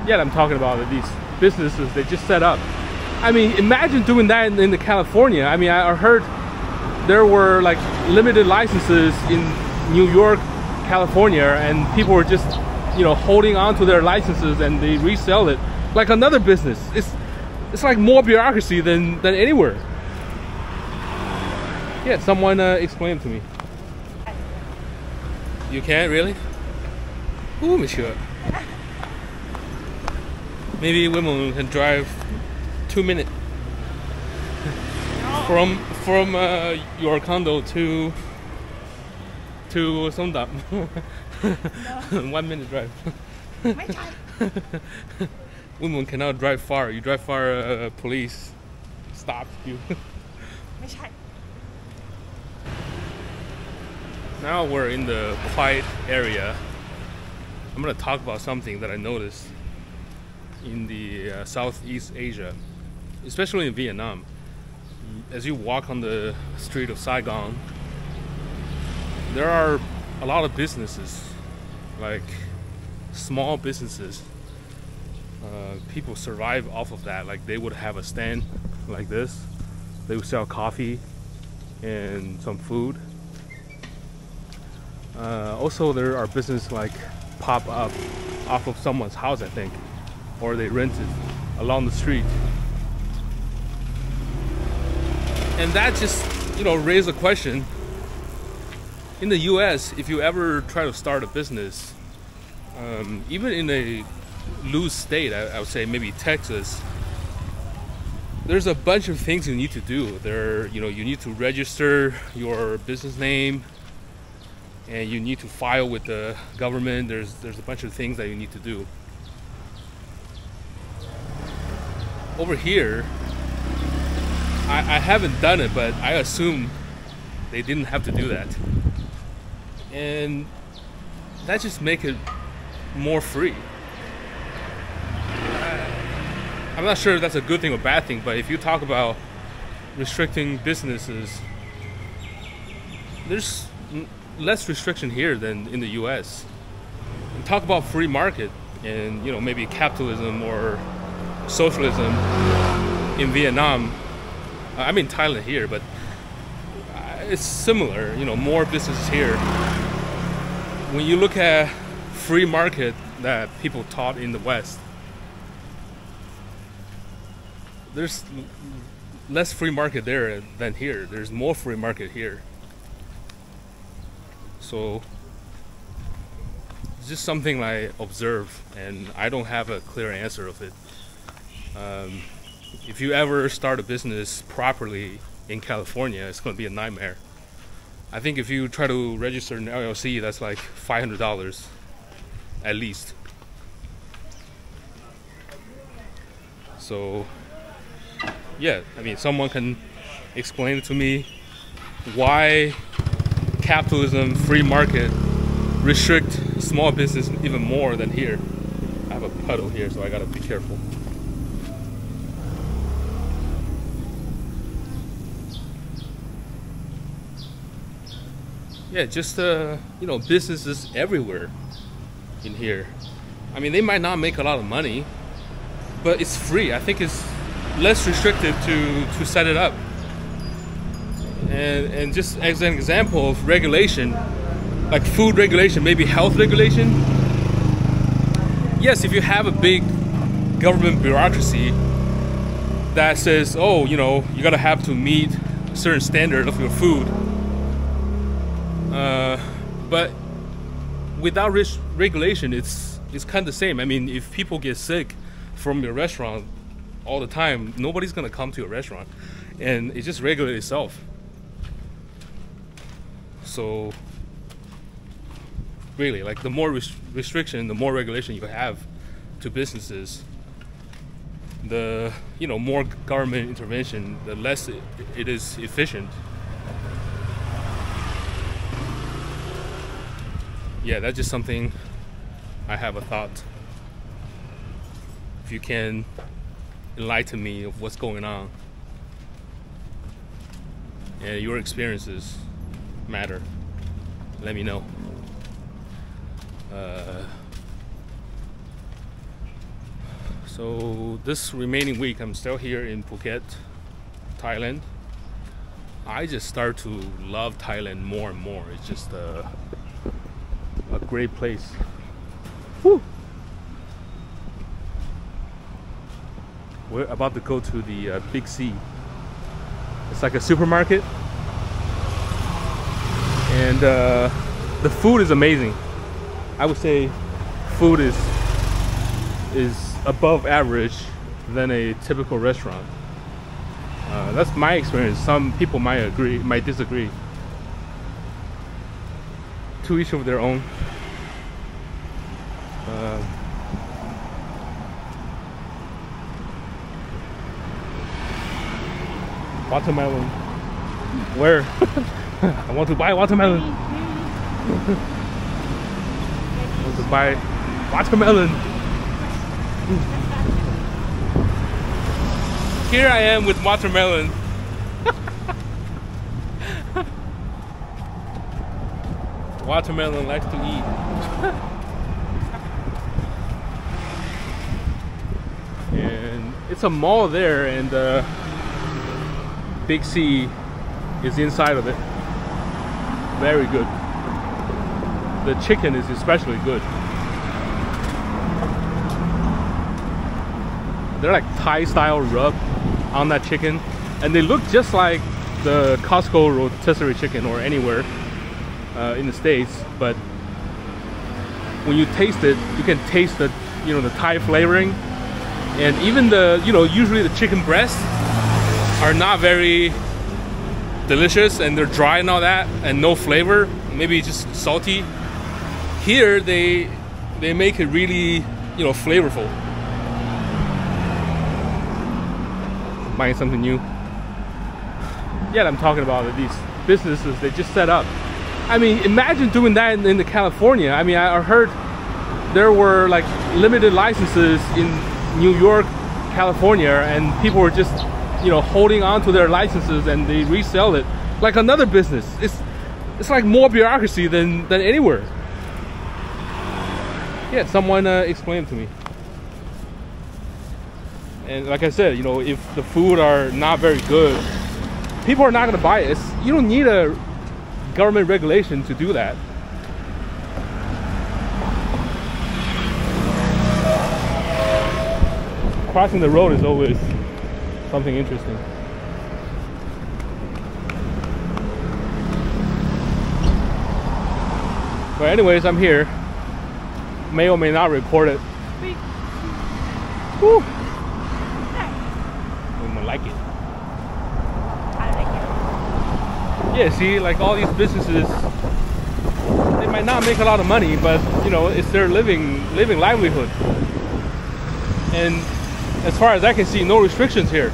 Yeah, I'm talking about these businesses they just set up. I mean, imagine doing that in the California. I mean, I heard there were like limited licenses in New York, California, and people were just, you know, holding on to their licenses and they resell it like another business. It's like more bureaucracy than anywhere. Yeah, someone explain to me. You can't really? Ooh, monsieur. Maybe women can drive 2 minutes from your condo to Songdam. 1 minute drive. Women cannot drive far. You drive far, police stop you. Now we're in the quiet area. I'm gonna talk about something that I noticed in the Southeast Asia, especially in Vietnam. As you walk on the street of Saigon, there are a lot of businesses, like small businesses. People survive off of that. Like they would have a stand like this. They would sell coffee and some food. Also, there are businesses like pop up off of someone's house, I think, or they rent it along the street. And that just, you know, raised a question. In the US, if you ever try to start a business, even in a loose state, I would say maybe Texas, there's a bunch of things you need to do. You know, you need to register your business name, and you need to file with the government. There's a bunch of things that you need to do. Over here, I haven't done it, but I assume they didn't have to do that. And that just makes it more free. I'm not sure if that's a good thing or bad thing, but if you talk about restricting businesses, there's less restriction here than in the US. And talk about free market and, you know, maybe capitalism or socialism in Vietnam. I'm in Thailand here, but it's similar, you know, more businesses here. When you look at free market that people taught in the West, there's less free market there than here. There's more free market here. So it's just something I observe, and I don't have a clear answer of it. If you ever start a business properly in California, it's going to be a nightmare. I think if you try to register an LLC, that's like $500 at least. So yeah, I mean, someone can explain to me why capitalism, free market restrict small business even more than here. I have a puddle here, so I gotta be careful. Yeah, just you know, businesses everywhere in here. I mean, they might not make a lot of money, but it's free. I think it's less restrictive to set it up. And just as an example of regulation, like food regulation, maybe health regulation. Yes, if you have a big government bureaucracy that says, oh, you know, you gotta have to meet a certain standard of your food. But without regulation, it's kind of the same. I mean, if people get sick from your restaurant all the time, nobody's gonna come to your restaurant, and it just regulates itself. So really, like, the more restriction, the more regulation you have to businesses, the, you know, more government intervention, the less it is efficient. Yeah, that's just something I have a thought. If you can enlighten me of what's going on, and your experiences matter, let me know. So this remaining week, I'm still here in Phuket, Thailand. I just start to love Thailand more and more. It's just a great place. Woo! We're about to go to the Big C. It's like a supermarket, and the food is amazing. I would say food is above average than a typical restaurant. That's my experience. Some people might agree, might disagree. To each of their own. Watermelon. Where? I want to buy watermelon. I want to buy watermelon. Here I am with watermelon. Watermelon likes to eat. And it's a mall there, and Big C is inside of it. Very good. The chicken is especially good. They're like Thai style rub on that chicken, and they look just like the Costco rotisserie chicken or anywhere in the States, but when you taste it, you can taste the, you know, the Thai flavoring, and even the, you know, usually the chicken breasts are not very delicious and they're dry and all that and no flavor, maybe just salty. Here they make it really, you know, flavorful. Buying something new. Yeah, I'm talking about these businesses they just set up. I mean, imagine doing that in California. I mean, I heard there were like limited licenses in New York, California, and people were just, you know, holding on to their licenses and they resell it like another business. It's like more bureaucracy than anywhere. Yeah, someone explained it to me. And like I said, you know, if the food are not very good, people are not going to buy it. You don't need a government regulation to do that. Crossing the road is always something interesting. But anyways, I'm here. May or may not record it. Woo! I'm gonna like it. I like it. Yeah, see, like all these businesses, they might not make a lot of money, but you know, it's their living livelihood. And as far as I can see, no restrictions here.